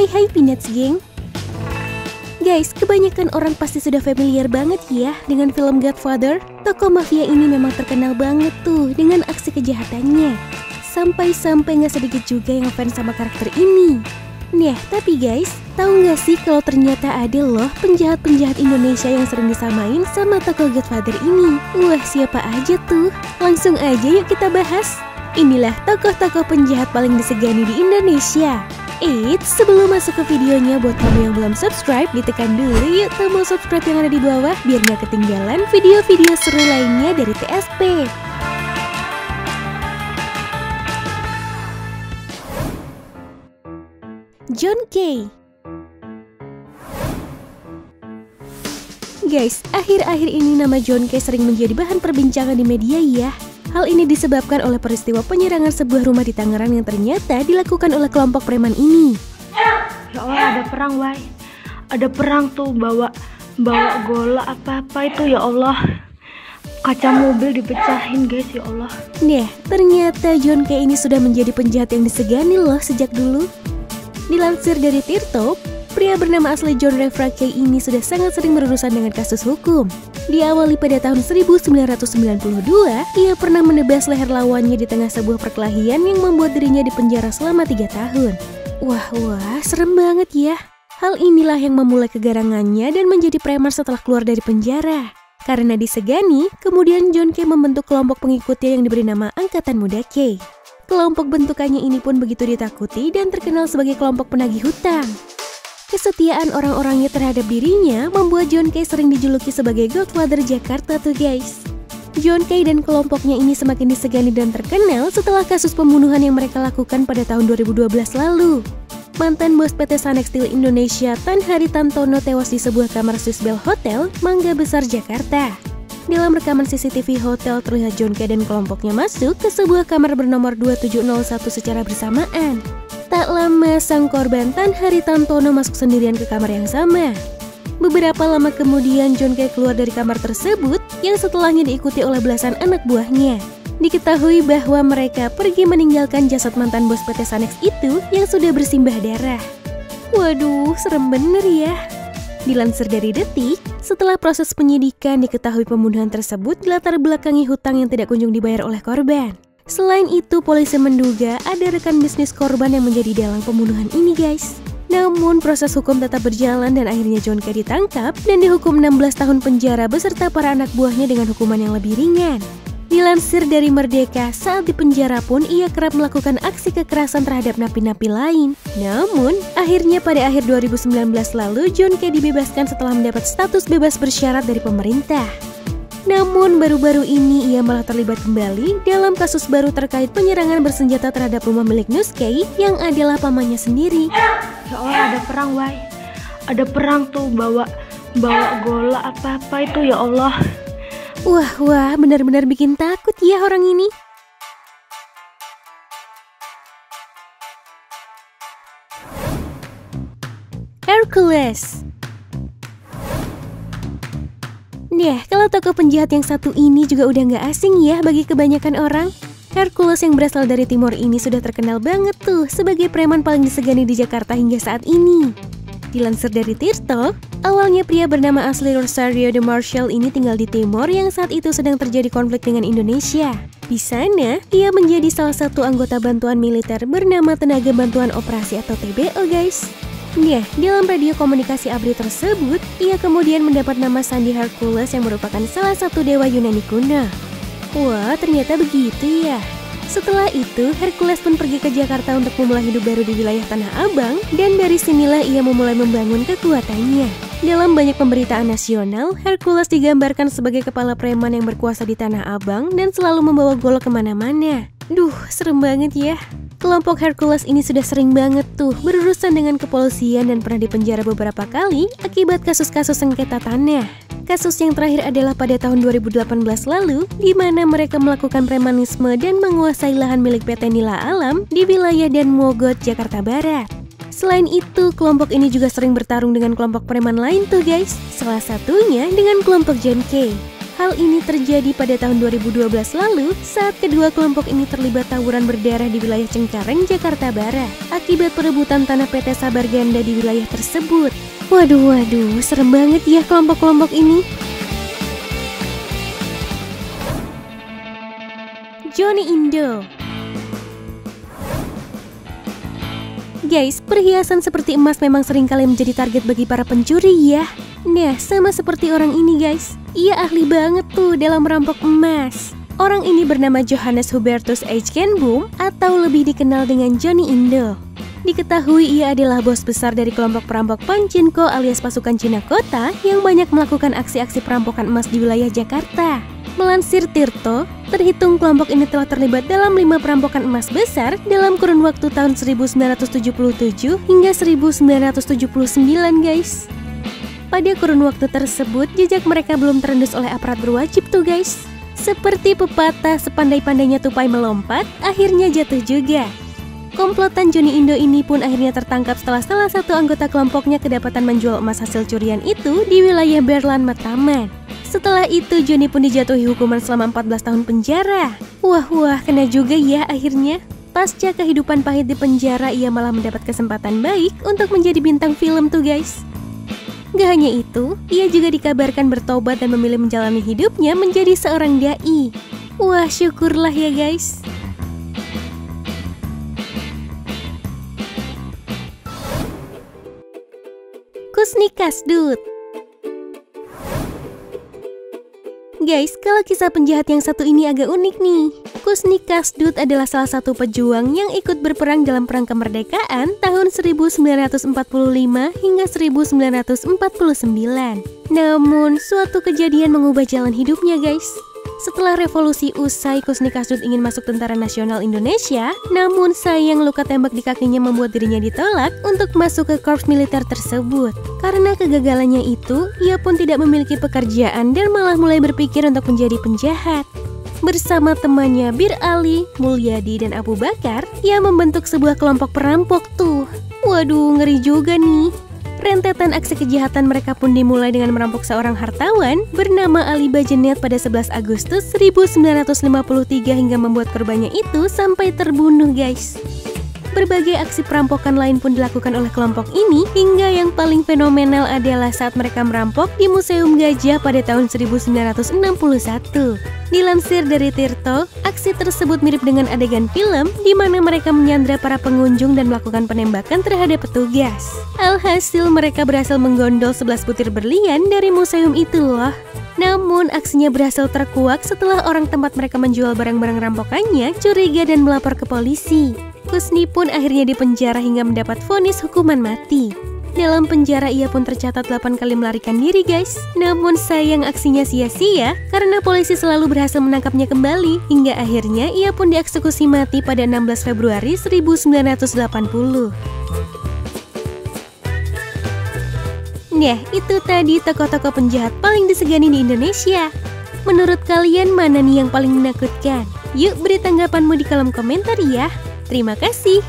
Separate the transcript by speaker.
Speaker 1: Hai Peanuts Gang. Guys, kebanyakan orang pasti sudah familiar banget ya dengan film Godfather. Tokoh mafia ini memang terkenal banget tuh dengan aksi kejahatannya. Sampai-sampai nggak sedikit juga yang fans sama karakter ini. Nah, tapi guys, tahu nggak sih kalau ternyata ada loh penjahat-penjahat Indonesia yang sering disamain sama tokoh Godfather ini? Wah, siapa aja tuh? Langsung aja yuk kita bahas. Inilah tokoh-tokoh penjahat paling disegani di Indonesia. Eits, sebelum masuk ke videonya, buat kamu yang belum subscribe, ditekan dulu yuk tombol subscribe yang ada di bawah biar nggak ketinggalan video-video seru lainnya dari TSP. John Kay. Guys, akhir-akhir ini nama John Kay sering menjadi bahan perbincangan di media ya. Hal ini disebabkan oleh peristiwa penyerangan sebuah rumah di Tangerang yang ternyata dilakukan oleh kelompok preman ini.
Speaker 2: Ya Allah, ada perang, Wai. Ada perang tuh, bawa gola apa-apa itu, ya Allah. Kaca mobil dipecahin, guys, ya Allah.
Speaker 1: Nah, ternyata John Kay ini sudah menjadi penjahat yang disegani loh sejak dulu. Dilansir dari Tirto, pria bernama asli John Refra Kay ini sudah sangat sering berurusan dengan kasus hukum. Diawali pada tahun 1992, ia pernah menebas leher lawannya di tengah sebuah perkelahian yang membuat dirinya dipenjara selama 3 tahun. Wah, serem banget ya. Hal inilah yang memulai kegarangannya dan menjadi preman setelah keluar dari penjara. Karena disegani, kemudian John Kay membentuk kelompok pengikutnya yang diberi nama Angkatan Muda Kay. Kelompok bentukannya ini pun begitu ditakuti dan terkenal sebagai kelompok penagih hutang. Kesetiaan orang-orangnya terhadap dirinya membuat John Kay sering dijuluki sebagai Godfather Jakarta tuh guys. John Kay dan kelompoknya ini semakin disegani dan terkenal setelah kasus pembunuhan yang mereka lakukan pada tahun 2012 lalu. Mantan bos PT Sanex Steel Indonesia Tan Haritantono tewas di sebuah kamar Swiss Bell Hotel, Mangga Besar, Jakarta. Dalam rekaman CCTV hotel terlihat John Kay dan kelompoknya masuk ke sebuah kamar bernomor 2701 secara bersamaan. Tak lama sang korban Tan Haritantono masuk sendirian ke kamar yang sama. Beberapa lama kemudian John Kay keluar dari kamar tersebut yang setelahnya diikuti oleh belasan anak buahnya. Diketahui bahwa mereka pergi meninggalkan jasad mantan bos PT Sanex itu yang sudah bersimbah darah. Waduh, serem bener ya. Dilansir dari Detik, setelah proses penyidikan diketahui pembunuhan tersebut dilatar belakangi hutang yang tidak kunjung dibayar oleh korban. Selain itu, polisi menduga ada rekan bisnis korban yang menjadi dalang pembunuhan ini guys. Namun proses hukum tetap berjalan dan akhirnya John Kay ditangkap dan dihukum 16 tahun penjara beserta para anak buahnya dengan hukuman yang lebih ringan. Dilansir dari Merdeka, saat di penjara pun ia kerap melakukan aksi kekerasan terhadap napi-napi lain. Namun, akhirnya pada akhir 2019 lalu John Kay dibebaskan setelah mendapat status bebas bersyarat dari pemerintah. Namun baru-baru ini ia malah terlibat kembali dalam kasus baru terkait penyerangan bersenjata terhadap rumah milik Nus Kay yang adalah pamannya sendiri.
Speaker 2: Ya Allah, ada perang, Wai. Ada perang tuh, bawa gola apa-apa itu, ya Allah.
Speaker 1: Wah, benar-benar bikin takut ya orang ini. Hercules. Nah, kalau tokoh penjahat yang satu ini juga udah nggak asing ya bagi kebanyakan orang. Hercules yang berasal dari Timor ini sudah terkenal banget tuh sebagai preman paling disegani di Jakarta hingga saat ini. Dilansir dari Tirto, awalnya pria bernama asli Rosario de Marshall ini tinggal di Timor yang saat itu sedang terjadi konflik dengan Indonesia. Di sana, ia menjadi salah satu anggota bantuan militer bernama Tenaga Bantuan Operasi atau TBO guys. Nah, dalam radio komunikasi ABRI tersebut, ia kemudian mendapat nama Sandi Hercules yang merupakan salah satu dewa Yunani kuno. Wah, ternyata begitu ya. Setelah itu, Hercules pun pergi ke Jakarta untuk memulai hidup baru di wilayah Tanah Abang, dan dari sinilah ia memulai membangun kekuatannya. Dalam banyak pemberitaan nasional, Hercules digambarkan sebagai kepala preman yang berkuasa di Tanah Abang dan selalu membawa golok kemana-mana. Duh, serem banget ya. Kelompok Hercules ini sudah sering banget tuh berurusan dengan kepolisian dan pernah dipenjara beberapa kali akibat kasus-kasus sengketa tanah. Kasus yang terakhir adalah pada tahun 2018 lalu, di mana mereka melakukan premanisme dan menguasai lahan milik PT Nila Alam di wilayah Dan Mogot, Jakarta Barat. Selain itu, kelompok ini juga sering bertarung dengan kelompok preman lain tuh guys. Salah satunya dengan kelompok John Kay. Hal ini terjadi pada tahun 2012 lalu saat kedua kelompok ini terlibat tawuran berdarah di wilayah Cengkareng, Jakarta Barat akibat perebutan tanah PT Sabar Ganda di wilayah tersebut. Waduh, serem banget ya kelompok-kelompok ini. Johnny Indo. Guys, perhiasan seperti emas memang seringkali menjadi target bagi para pencuri ya. Nah, sama seperti orang ini guys. Ia ahli banget tuh dalam merampok emas. Orang ini bernama Johannes Hubertus Eijkenboom atau lebih dikenal dengan Johnny Indo. Diketahui ia adalah bos besar dari kelompok perampok Panchinko alias pasukan Cina Kota yang banyak melakukan aksi-aksi perampokan emas di wilayah Jakarta. Melansir Tirto, terhitung kelompok ini telah terlibat dalam 5 perampokan emas besar dalam kurun waktu tahun 1977 hingga 1979 guys. Pada kurun waktu tersebut, jejak mereka belum terendus oleh aparat berwajib tuh guys. Seperti pepatah, sepandai-pandainya tupai melompat, akhirnya jatuh juga. Komplotan Johnny Indo ini pun akhirnya tertangkap setelah salah satu anggota kelompoknya kedapatan menjual emas hasil curian itu di wilayah Berlan, Matraman. Setelah itu, Johnny pun dijatuhi hukuman selama 14 tahun penjara. Wah, kena juga ya akhirnya. Pasca kehidupan pahit di penjara, ia malah mendapat kesempatan baik untuk menjadi bintang film tuh guys. Gak hanya itu, ia juga dikabarkan bertobat dan memilih menjalani hidupnya menjadi seorang dai. Wah, syukurlah ya guys. Kusni Kasdut. Guys, kalau kisah penjahat yang satu ini agak unik nih. Kusni Kasdut adalah salah satu pejuang yang ikut berperang dalam perang kemerdekaan tahun 1945 hingga 1949. Namun, suatu kejadian mengubah jalan hidupnya guys. Setelah revolusi usai, Kusni Kasdut ingin masuk Tentara Nasional Indonesia, namun sayang luka tembak di kakinya membuat dirinya ditolak untuk masuk ke korps militer tersebut. Karena kegagalannya itu, ia pun tidak memiliki pekerjaan dan malah mulai berpikir untuk menjadi penjahat. Bersama temannya Bir Ali, Mulyadi, dan Abu Bakar, ia membentuk sebuah kelompok perampok tuh. Waduh, ngeri juga nih. Rentetan aksi kejahatan mereka pun dimulai dengan merampok seorang hartawan bernama Ali Bajenet pada 11 Agustus 1953 hingga membuat korbannya itu sampai terbunuh guys. Berbagai aksi perampokan lain pun dilakukan oleh kelompok ini hingga yang paling fenomenal adalah saat mereka merampok di Museum Gajah pada tahun 1961. Dilansir dari Tirto, aksi tersebut mirip dengan adegan film di mana mereka menyandra para pengunjung dan melakukan penembakan terhadap petugas. Alhasil mereka berhasil menggondol 11 butir berlian dari museum itu loh. Namun aksinya berhasil terkuak setelah orang tempat mereka menjual barang-barang rampokannya curiga dan melapor ke polisi. Kusni pun akhirnya dipenjara hingga mendapat vonis hukuman mati. Dalam penjara ia pun tercatat 8 kali melarikan diri guys. Namun sayang aksinya sia-sia karena polisi selalu berhasil menangkapnya kembali. Hingga akhirnya ia pun dieksekusi mati pada 16 Februari 1980. Nah, itu tadi tokoh-tokoh penjahat paling disegani di Indonesia. Menurut kalian mana nih yang paling menakutkan? Yuk beri tanggapanmu di kolom komentar ya. Terima kasih.